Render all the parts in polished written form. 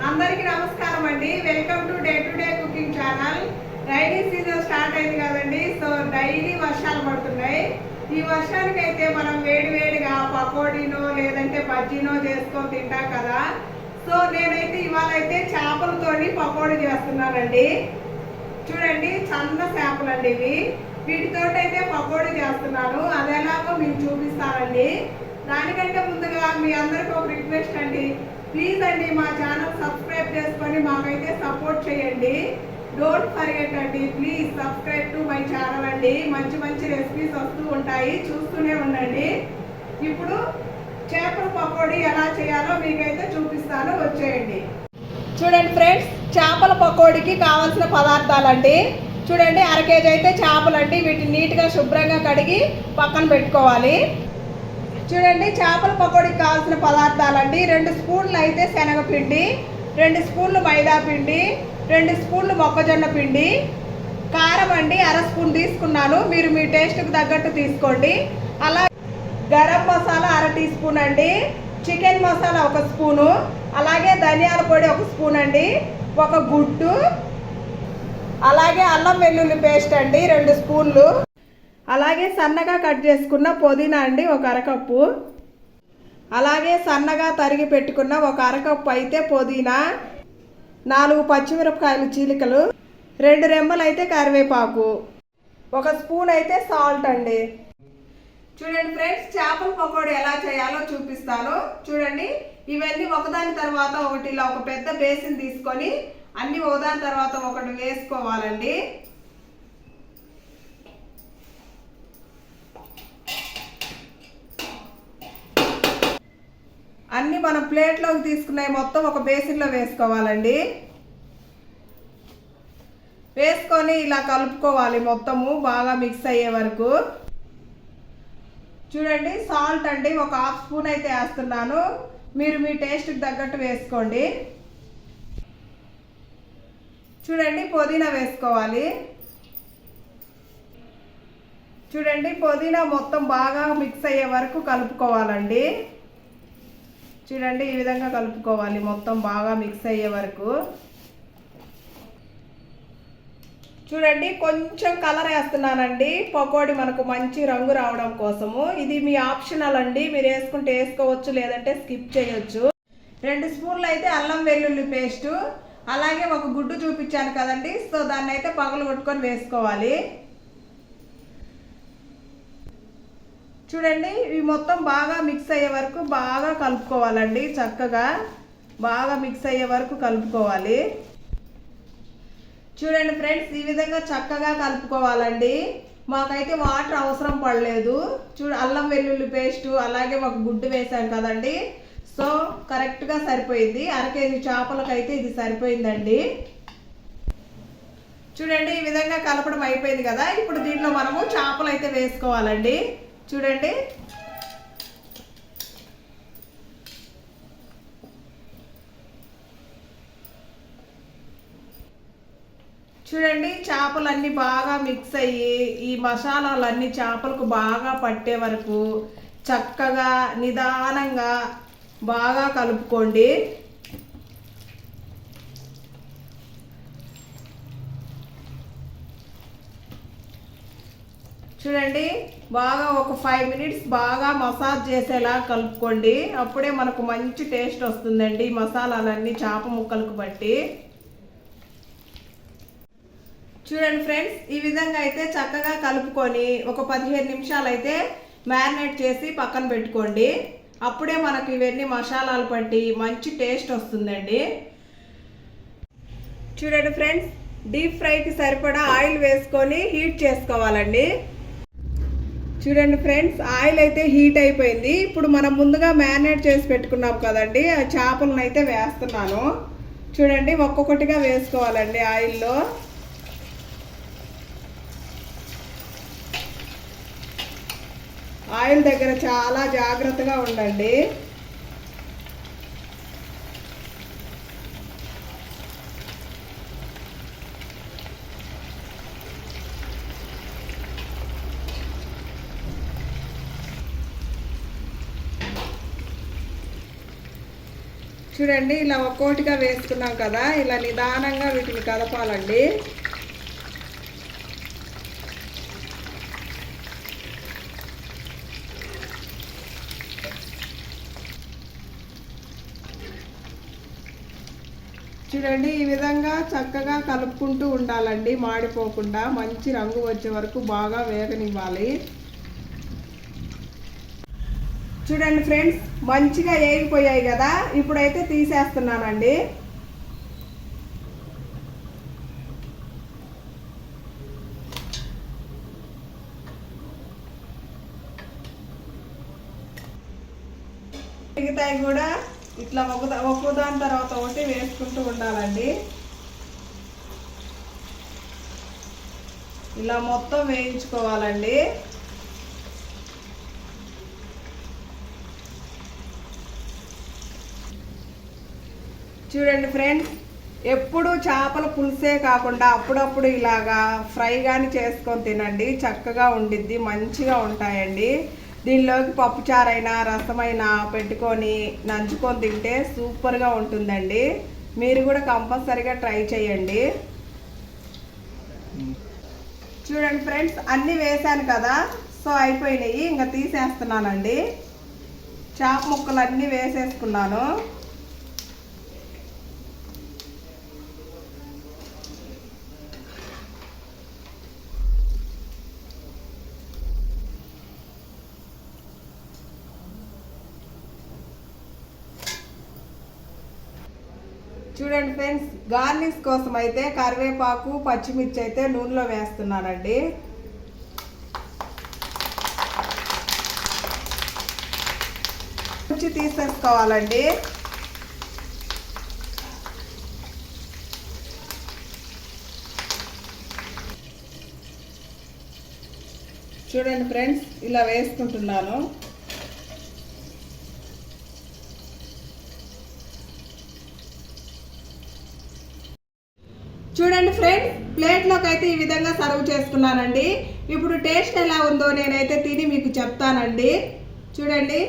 అందరికీ నమస్కారం అండి. Welcome to day cooking channel. Rainy season start అయింది కదండి. సో డైలీ వర్షాలు పడుతున్నాయి. ఈ వర్షానికి అయితే మనం వేడివేడిగా పకోడీనో లేదంటే బజ్జీనో చేసుకొని తింటాం కదా. సో నేనైతే ఇవాళ అయితే చేపలతోని పకోడీ చేస్తున్నానండి. చూడండి, సన్న చేపలు అండి ఇవి. వీటితో అయితే పకోడీ చేస్తున్నాను. అది ఎలాగో మీకు చూపిస్తానండి. దానికంటే ముందుగా మీ అందరికి ఒక రిక్వెస్ట్ అండి, ప్లీజ్ అండి మా ఛానల్ సబ్స్క్రైబ్ చేసుకొని మాకైతే సపోర్ట్ చేయండి. డోంట్ ఫర్గెట్ అండి, please subscribe to my channel అండి. మంచి మంచి రెసిపీస్ వస్తూ ఉంటాయి, చూస్తూనే ఉండండి. ఇప్పుడు చేపల పకోడీ ఎలా చేయాలో మీకైతే చూపిస్తాను, వచ్చేయండి. చూడండి ఫ్రెండ్స్, చేపల పకోడీకి కావాల్సిన పదార్థాలండి. చూడండి, 1/2 కేజీ అయితే చేపలండి. వీటిని నీట్గా శుభ్రంగా కడిగి పక్కన పెట్టుకోవాలి. చూడండి, చేపల పకోడీకి కావాల్సిన పదార్థాలండి. 2 స్పూన్లు అయితే శనగపిండి, 2 స్పూన్లు మైదా పిండి, 2 స్పూన్లు మొక్కజొన్న పిండి, కారం అండి 1/2 స్పూన్ తీసుకున్నాను. మీరు మీ టేస్ట్కి తగ్గట్టు తీసుకోండి. అలా గరం మసాలా 1/2 టీ స్పూన్ అండి, చికెన్ మసాలా 1 స్పూను, అలాగే ధనియాల పొడి 1 స్పూన్ అండి, 1 గుడ్డు, అలాగే అల్లం వెల్లుల్లి పేస్ట్ అండి 2 స్పూన్లు, అలాగే సన్నగా కట్ చేసుకున్న పుదీనా అండి 1 అరకప్పు, అలాగే సన్నగా తరిగి పెట్టుకున్న 1 అరకప్పు అయితే పుదీనా, 4 పచ్చిమిరపకాయలు చీలికలు, 2 రెమ్మలు అయితే కరివేపాకు, 1 స్పూన్ అయితే సాల్ట్ అండి. చూడండి ఫ్రెండ్స్, చేపల పకోడీ ఎలా చేయాలో చూపిస్తాను. చూడండి, ఇవన్నీ ఒకదాని తర్వాత ఒకటి ఇలా ఒక పెద్ద బేసిన్ తీసుకొని అన్ని ఒకదాని తర్వాత ఒకటి వేసుకోవాలండి. అన్నీ మనం ప్లేట్లోకి తీసుకున్నాయి మొత్తం ఒక బేసిన్లో వేసుకోవాలండి. వేసుకొని ఇలా కలుపుకోవాలి మొత్తము బాగా మిక్స్ అయ్యే వరకు. చూడండి, సాల్ట్ అండి 1/2 స్పూన్ అయితే వేస్తున్నాను. మీరు మీ టేస్ట్కి తగ్గట్టు వేసుకోండి. చూడండి, పుదీనా వేసుకోవాలి. చూడండి, పుదీనా మొత్తం బాగా మిక్స్ అయ్యే వరకు కలుపుకోవాలండి. చూడండి, ఈ విధంగా కలుపుకోవాలి మొత్తం బాగా మిక్స్ అయ్యే వరకు. చూడండి, కొంచెం కలర్ వేస్తున్నానండి పకోడీ మనకు మంచి రంగు రావడం కోసము. ఇది మీ ఆప్షనల్ అండి, మీరు వేసుకుంటే వేసుకోవచ్చు, లేదంటే స్కిప్ చేయొచ్చు. 2 స్పూన్లు అయితే అల్లం వెల్లుల్లి పేస్టు, అలాగే 1 గుడ్డు చూపించాను కదండి. సో దాన్ని అయితే పగలు కొట్టుకొని వేసుకోవాలి. చూడండి, ఇవి మొత్తం బాగా మిక్స్ అయ్యే వరకు బాగా కలుపుకోవాలండి. చక్కగా బాగా మిక్స్ అయ్యే వరకు కలుపుకోవాలి. చూడండి ఫ్రెండ్స్, ఈ విధంగా చక్కగా కలుపుకోవాలండి. మాకైతే వాటర్ అవసరం పడలేదు. అల్లం వెల్లుల్లి పేస్టు అలాగే 1 గుడ్డు వేసాం కదండి. సో కరెక్ట్గా సరిపోయింది. 1/2 కేజీ చేపలకైతే ఇది సరిపోయిందండి. చూడండి, ఈ విధంగా కలపడం అయిపోయింది కదా. ఇప్పుడు దీంట్లో మనము చేపలు అయితే వేసుకోవాలండి. చూడండి, చూడండి చేపలన్నీ బాగా మిక్స్ అయ్యి ఈ మసాలాలన్నీ చేపలకు బాగా పట్టే వరకు చక్కగా నిదానంగా బాగా కలుపుకోండి. చూడండి, బాగా ఒక 5 మినిట్స్ బాగా మసాజ్ చేసేలా కలుపుకోండి. అప్పుడే మనకు మంచి టేస్ట్ వస్తుందండి మసాలాలన్నీ చేప ముక్కలకు బట్టి. చూడండి ఫ్రెండ్స్, ఈ విధంగా అయితే చక్కగా కలుపుకొని ఒక 15 నిమిషాలు అయితే మ్యారినేట్ చేసి పక్కన పెట్టుకోండి. అప్పుడే మనకు ఇవన్నీ మసాలాలు పట్టి మంచి టేస్ట్ వస్తుందండి. చూడండి ఫ్రెండ్స్, డీప్ ఫ్రైకి సరిపడా ఆయిల్ వేసుకొని హీట్ చేసుకోవాలండి. చూడండి ఫ్రెండ్స్, ఆయిల్ అయితే హీట్ అయిపోయింది. ఇప్పుడు మనం ముందుగా మ్యారినేట్ చేసి పెట్టుకున్నాం కదండి, ఆ చేపలను అయితే వేస్తున్నాను. చూడండి, ఒక్కొక్కటిగా వేసుకోవాలండి ఆయిల్లో. ఆయిల్ దగ్గర చాలా జాగ్రత్తగా ఉండండి. చూడండి ఇలా ఒక్కోటిగా వేసుకున్నాం కదా, ఇలా నిదానంగా వీటిని కలపాలండి. చూడండి ఈ విధంగా చక్కగా కలుపుకుంటూ ఉండాలండి, మాడిపోకుండా మంచి రంగు వచ్చే వరకు బాగా వేగనివ్వాలి. చూడండి ఫ్రెండ్స్, మంచిగా వేగిపోయాయి కదా, ఇప్పుడైతే తీసేస్తున్నానండి. మిగతాయి కూడా ఇట్లా ఒక్కదాని తర్వాత ఒకటి వేసుకుంటూ ఉండాలండి. ఇలా మొత్తం వేయించుకోవాలండి. చూడండి ఫ్రెండ్స్, ఎప్పుడు చేపల పులుసే కాకుండా అప్పుడప్పుడు ఇలాగా ఫ్రై కానీ చేసుకొని తినండి, చక్కగా ఉండిద్ది, మంచిగా ఉంటాయండి. దీనిలోకి పప్పుచారైనా రసమైనా పెట్టుకొని నంచుకొని తింటే సూపర్గా ఉంటుందండి. మీరు కూడా కంపల్సరీగా ట్రై చేయండి. చూడండి ఫ్రెండ్స్, అన్నీ వేసాను కదా, సో అయిపోయినాయి, ఇంకా తీసేస్తున్నానండి. చేప ముక్కలు అన్నీ వేసేసుకున్నాను. చూడండి ఫ్రెండ్స్, గార్నిష్ కోసం అయితే కరివేపాకు పచ్చిమిర్చి అయితే నూనెలో వేస్తున్నానండి. కొంచెం తీసేసుకోవాలండి. చూడండి ఫ్రెండ్స్, ఇలా వేసుకుంటున్నాను. చూడండి ఫ్రెండ్స్, ప్లేట్లోకి అయితే ఈ విధంగా సర్వ్ చేసుకున్నానండి. ఇప్పుడు టేస్ట్ ఎలా ఉందో నేనైతే తిని మీకు చెప్తానండి. చూడండి,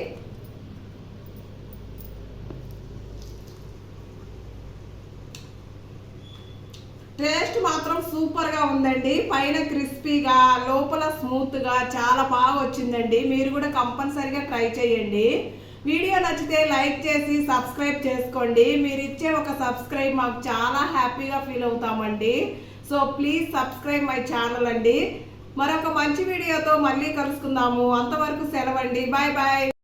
టేస్ట్ మాత్రం సూపర్గా ఉందండి. పైన క్రిస్పీగా, లోపల స్మూత్గా చాలా బాగా వచ్చిందండి. మీరు కూడా కంపల్సరీగా ట్రై చేయండి. వీడియో నచ్చితే లైక్ చేసి సబ్స్క్రైబ్ చేసుకోండి. మీరు ఇచ్చే ఒక సబ్స్క్రైబ్ మాకు చాలా హ్యాపీగా ఫీల్ అవుతామండి. So please subscribe my channel అండి. మరొక మంచి వీడియోతో మళ్ళీ కలుసుకుందాము. అంతవరకు సెలవండి. Bye bye.